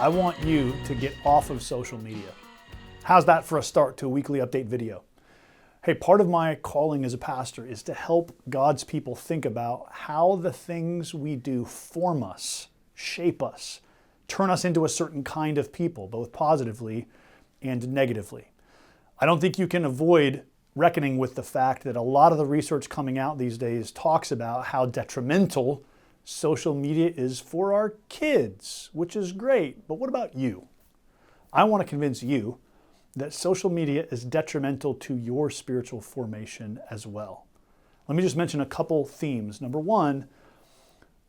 I want you to get off of social media. How's that for a start to a weekly update video? Hey, part of my calling as a pastor is to help God's people think about how the things we do form us, shape us, turn us into a certain kind of people, both positively and negatively. I don't think you can avoid reckoning with the fact that a lot of the research coming out these days talks about how detrimental social media is for our kids, which is great. But what about you? I want to convince you that social media is detrimental to your spiritual formation as well. Let me just mention a couple themes. Number one,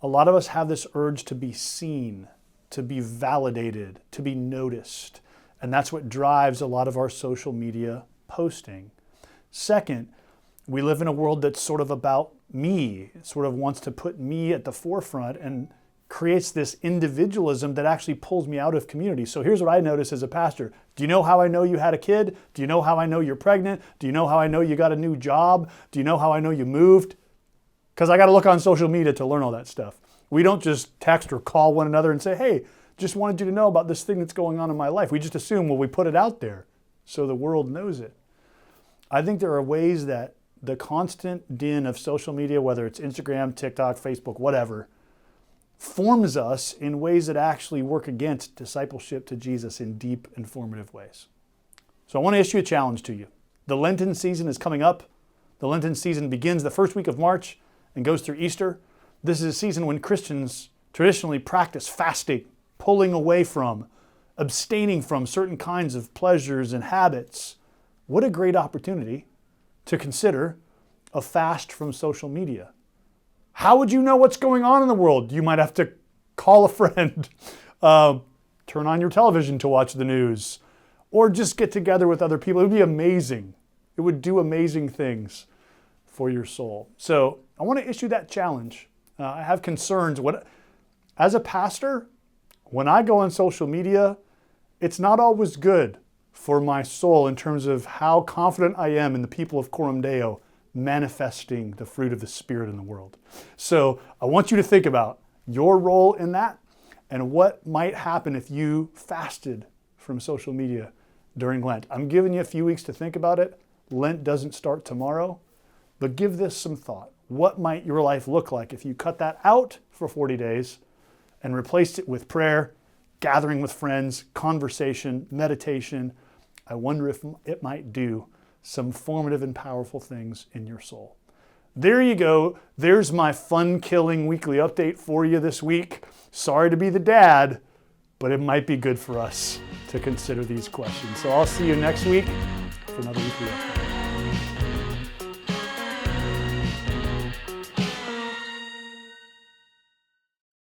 a lot of us have this urge to be seen, to be validated, to be noticed. And that's what drives a lot of our social media posting. Second, we live in a world that's sort of about me. It sort of wants to put me at the forefront and creates this individualism that actually pulls me out of community. So here's what I notice as a pastor. Do you know how I know you had a kid? Do you know how I know you're pregnant? Do you know how I know you got a new job? Do you know how I know you moved? Because I got to look on social media to learn all that stuff. We don't just text or call one another and say, hey, just wanted you to know about this thing that's going on in my life. We just assume, well, we put it out there so the world knows it. I think there are ways that the constant din of social media, whether it's Instagram, TikTok, Facebook, whatever, forms us in ways that actually work against discipleship to Jesus in deep, informative ways. So I want to issue a challenge to you. The Lenten season is coming up. The Lenten season begins the first week of March and goes through Easter. This is a season when Christians traditionally practice fasting, pulling away from, abstaining from certain kinds of pleasures and habits. What a great opportunity to consider a fast from social media. How would you know what's going on in the world? You might have to call a friend, turn on your television to watch the news, or just get together with other people. It would be amazing. It would do amazing things for your soul. So I want to issue that challenge. I have concerns. As a pastor, when I go on social media, it's not always good for my soul in terms of how confident I am in the people of Coram Deo manifesting the fruit of the Spirit in the world. So I want you to think about your role in that and what might happen if you fasted from social media during Lent. I'm giving you a few weeks to think about it. Lent doesn't start tomorrow, but give this some thought. What might your life look like if you cut that out for 40 days and replaced it with prayer, gathering with friends, conversation, meditation? I wonder if it might do some formative and powerful things in your soul. There you go. There's my fun-killing weekly update for you this week. Sorry to be the dad, but it might be good for us to consider these questions. So I'll see you next week for another weekly update.